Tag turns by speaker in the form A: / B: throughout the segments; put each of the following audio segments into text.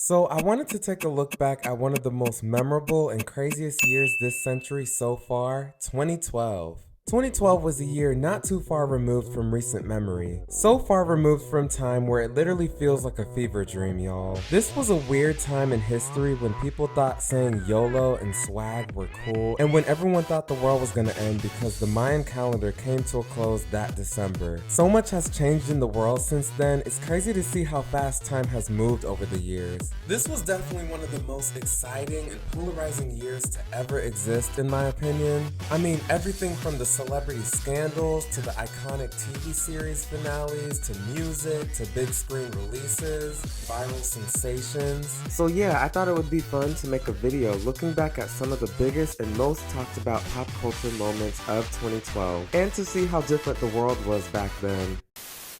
A: So I wanted to take a look back at one of the most memorable and craziest years this century so far, 2012. 2012 was a year not too far removed from recent memory. So far removed from time where it literally feels like a fever dream, y'all. This was a weird time in history when people thought saying YOLO and swag were cool, and when everyone thought the world was gonna end because the Mayan calendar came to a close that December. So much has changed in the world since then, it's crazy to see how fast time has moved over the years. This was definitely one of the most exciting and polarizing years to ever exist in my opinion. I mean, everything from the celebrity scandals to the iconic TV series finales to music to big screen releases, viral sensations. So yeah, I thought it would be fun to make a video looking back at some of the biggest and most talked about pop culture moments of 2012 and to see how different the world was back then.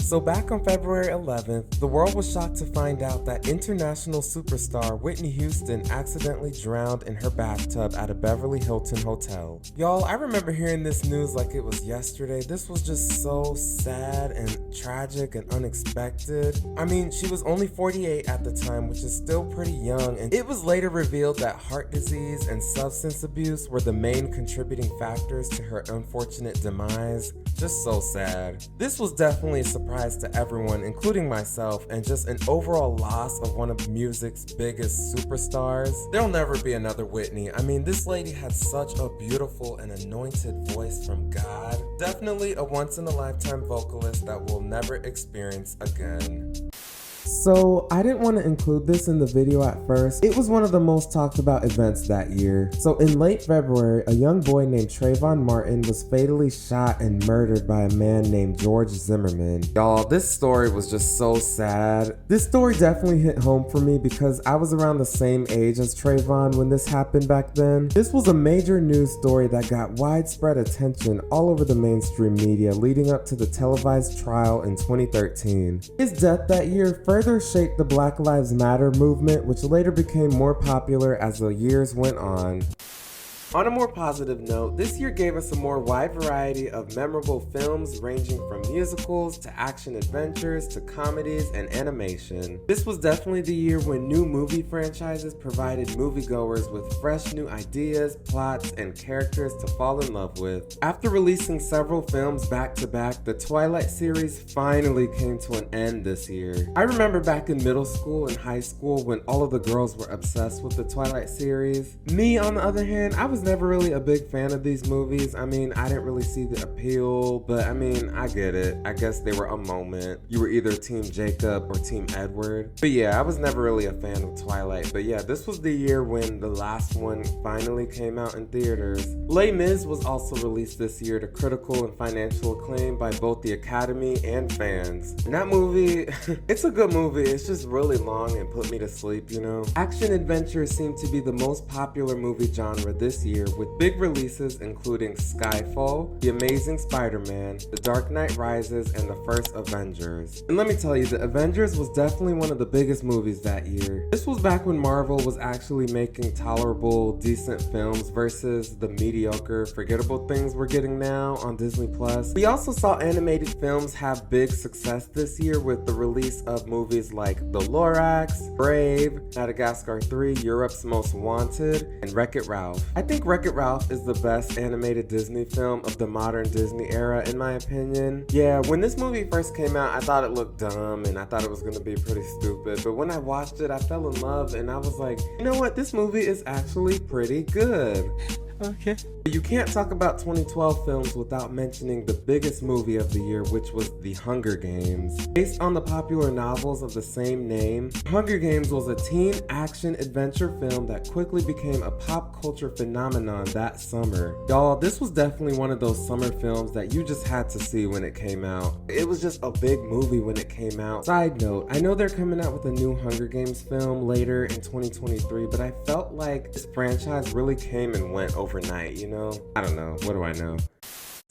A: So back on February 11th, the world was shocked to find out that international superstar Whitney Houston accidentally drowned in her bathtub at a Beverly Hilton hotel. Y'all, I remember hearing this news like it was yesterday. This was just so sad and tragic and unexpected. I mean, she was only 48 at the time, which is still pretty young, and it was later revealed that heart disease and substance abuse were the main contributing factors to her unfortunate demise. Just so sad. This was definitely a surprise to everyone, including myself, and just an overall loss of one of music's biggest superstars. There'll never be another Whitney. I mean, this lady had such a beautiful and anointed voice from God. Definitely a once-in-a-lifetime vocalist that we'll never experience again. So, I didn't want to include this in the video at first. It was one of the most talked about events that year. So in late February, a young boy named Trayvon Martin was fatally shot and murdered by a man named George Zimmerman. Y'all, this story was just so sad. This story definitely hit home for me because I was around the same age as Trayvon when this happened back then. This was a major news story that got widespread attention all over the mainstream media leading up to the televised trial in 2013. His death that year further shaped the Black Lives Matter movement, which later became more popular as the years went on. On a more positive note, this year gave us a more wide variety of memorable films ranging from musicals to action adventures to comedies and animation. This was definitely the year when new movie franchises provided moviegoers with fresh new ideas, plots, and characters to fall in love with. After releasing several films back to back, the Twilight series finally came to an end this year. I remember back in middle school and high school when all of the girls were obsessed with the Twilight series. Me, on the other hand, I was never really a big fan of these movies. I mean, I didn't really see the appeal, but I mean, I get it. I guess they were a moment. You were either Team Jacob or Team Edward. But yeah, I was never really a fan of Twilight. But yeah, this was the year when the last one finally came out in theaters. Les Mis was also released this year to critical and financial acclaim by both the Academy and fans. And that movie, it's a good movie. It's just really long and put me to sleep, you know? Action adventures seem to be the most popular movie genre this year, with big releases including Skyfall, The Amazing Spider-Man, The Dark Knight Rises, and the first Avengers. And let me tell you, The Avengers was definitely one of the biggest movies that year. This was back when Marvel was actually making tolerable, decent films versus the mediocre, forgettable things we're getting now on Disney+. We also saw animated films have big success this year with the release of movies like The Lorax, Brave, Madagascar 3, Europe's Most Wanted, and Wreck-It Ralph. I think Wreck-It Ralph is the best animated Disney film of the modern Disney era in my opinion. Yeah, when this movie first came out, I thought it looked dumb and I thought it was gonna be pretty stupid, but when I watched it, I fell in love and I was like, you know what, this movie is actually pretty good. Okay. You can't talk about 2012 films without mentioning the biggest movie of the year, which was The Hunger Games. Based on the popular novels of the same name, Hunger Games was a teen action adventure film that quickly became a pop culture phenomenon that summer. Y'all, this was definitely one of those summer films that you just had to see when it came out. It was just a big movie when it came out. Side note, I know they're coming out with a new Hunger Games film later in 2023, but I felt like this franchise really came and went overnight, you know? I don't know. What do I know?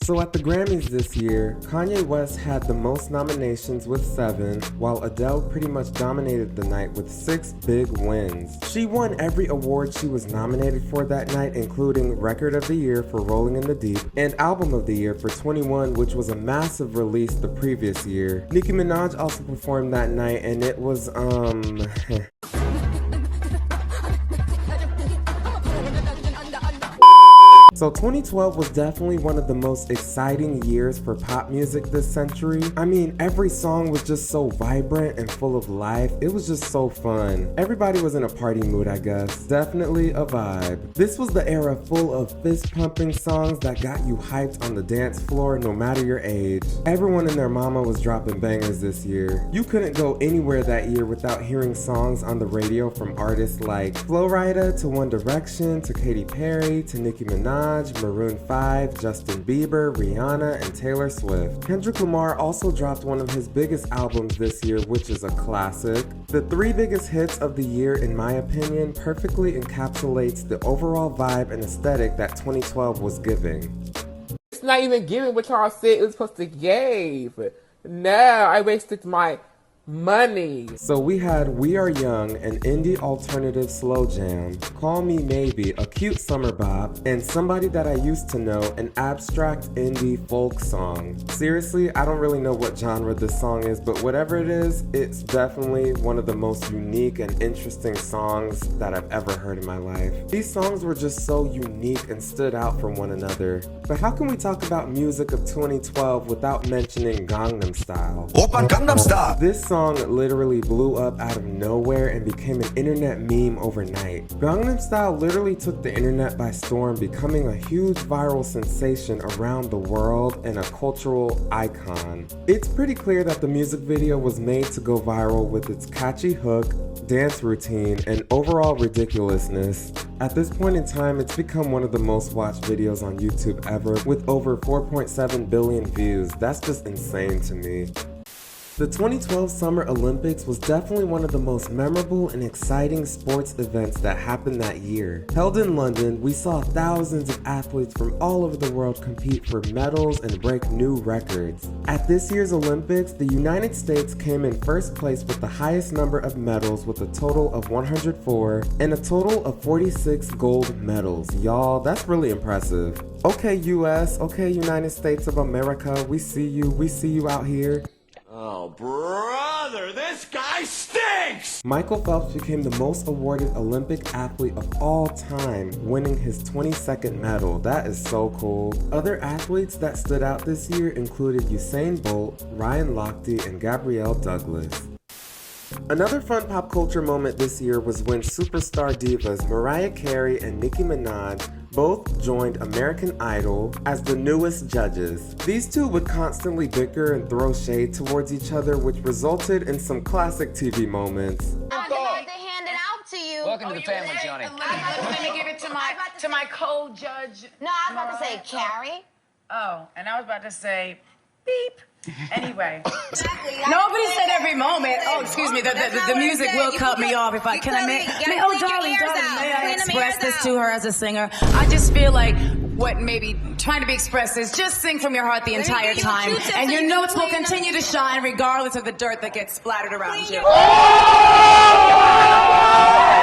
A: So at the Grammys this year, Kanye West had the most nominations with 7, while Adele pretty much dominated the night with 6 big wins. She won every award she was nominated for that night, including Record of the Year for Rolling in the Deep and Album of the Year for 21, which was a massive release the previous year. Nicki Minaj also performed that night and it was So 2012 was definitely one of the most exciting years for pop music this century. I mean, every song was just so vibrant and full of life. It was just so fun. Everybody was in a party mood, I guess. Definitely a vibe. This was the era full of fist-pumping songs that got you hyped on the dance floor no matter your age. Everyone and their mama was dropping bangers this year. You couldn't go anywhere that year without hearing songs on the radio from artists like Flo Rida to One Direction to Katy Perry to Nicki Minaj, Maroon 5, Justin Bieber, Rihanna, and Taylor Swift. Kendrick Lamar also dropped one of his biggest albums this year, which is a classic. The three biggest hits of the year, in my opinion, perfectly encapsulates the overall vibe and aesthetic that 2012 was giving.
B: It's not even giving what y'all said it was supposed to give. No, I wasted my money.
A: So we had We Are Young, an indie alternative slow jam, Call Me Maybe, a cute summer bop, and Somebody That I Used to Know, an abstract indie folk song. Seriously, I don't really know what genre this song is, but whatever it is, it's definitely one of the most unique and interesting songs that I've ever heard in my life. These songs were just so unique and stood out from one another. But how can we talk about music of 2012 without mentioning Gangnam Style?
C: Oppa Gangnam Style!
A: This song literally blew up out of nowhere and became an internet meme overnight. Gangnam Style literally took the internet by storm, becoming a huge viral sensation around the world and a cultural icon. It's pretty clear that the music video was made to go viral with its catchy hook, dance routine, and overall ridiculousness. At this point in time, it's become one of the most watched videos on YouTube ever, with over 4.7 billion views. That's just insane to me. The 2012 Summer Olympics was definitely one of the most memorable and exciting sports events that happened that year. Held in London, we saw thousands of athletes from all over the world compete for medals and break new records. At this year's Olympics, the United States came in first place with the highest number of medals with a total of 104 and a total of 46 gold medals. Y'all, that's really impressive. Okay, US, okay, United States of America, we see you out here.
C: Oh, brother, this guy stinks!
A: Michael Phelps became the most awarded Olympic athlete of all time, winning his 22nd medal. That is so cool. Other athletes that stood out this year included Usain Bolt, Ryan Lochte, and Gabrielle Douglas. Another fun pop culture moment this year was when superstar divas Mariah Carey and Nicki Minaj both joined American Idol as the newest judges. These two would constantly bicker and throw shade towards each other, which resulted in some classic TV moments.
D: I wanted to hand it out to you.
E: Welcome to the family, Johnny.
D: Let me give it to my co-judge. No, I was about to say Carrie.
F: Oh, and I was about to say beep. Anyway.
G: Nobody said every moment. Oh, excuse me. The music will cut me off if I can. May I express this to her as a singer? I just feel like what maybe trying to be expressed is just sing from your heart the entire time, and your notes will continue to shine regardless of the dirt that gets splattered around you.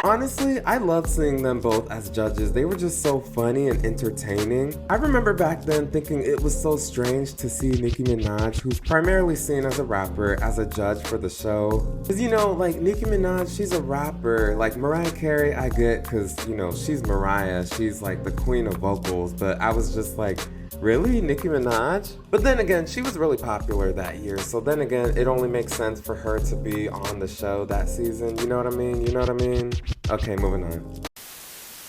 A: Honestly, I loved seeing them both as judges. They were just so funny and entertaining. I remember back then thinking it was so strange to see Nicki Minaj, who's primarily seen as a rapper, as a judge for the show. Cause you know, like Nicki Minaj, she's a rapper. Like Mariah Carey, I get, cause you know, she's Mariah. She's like the queen of vocals, but I was just like, really? Nicki Minaj? But then again, she was really popular that year, so then again, it only makes sense for her to be on the show that season, you know what I mean? You know what I mean? Okay, moving on.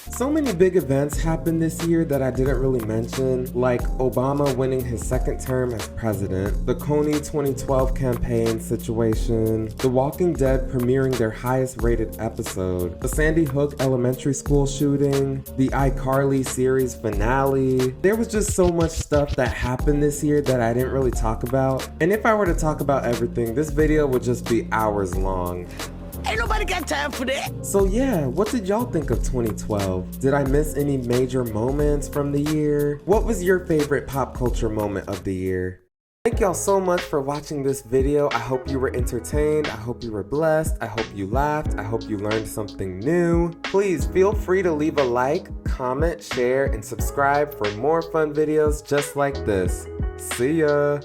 A: So many big events happened this year that I didn't really mention, like Obama winning his second term as president, the Kony 2012 campaign situation, The Walking Dead premiering their highest rated episode, the Sandy Hook Elementary School shooting, the iCarly series finale. There was just so much stuff that happened this year that I didn't really talk about. And if I were to talk about everything, this video would just be hours long.
C: Ain't nobody got time for that.
A: So yeah, what did y'all think of 2012? Did I miss any major moments from the year? What was your favorite pop culture moment of the year? Thank y'all so much for watching this video. I hope you were entertained. I hope you were blessed. I hope you laughed. I hope you learned something new. Please feel free to leave a like, comment, share, and subscribe for more fun videos just like this. See ya!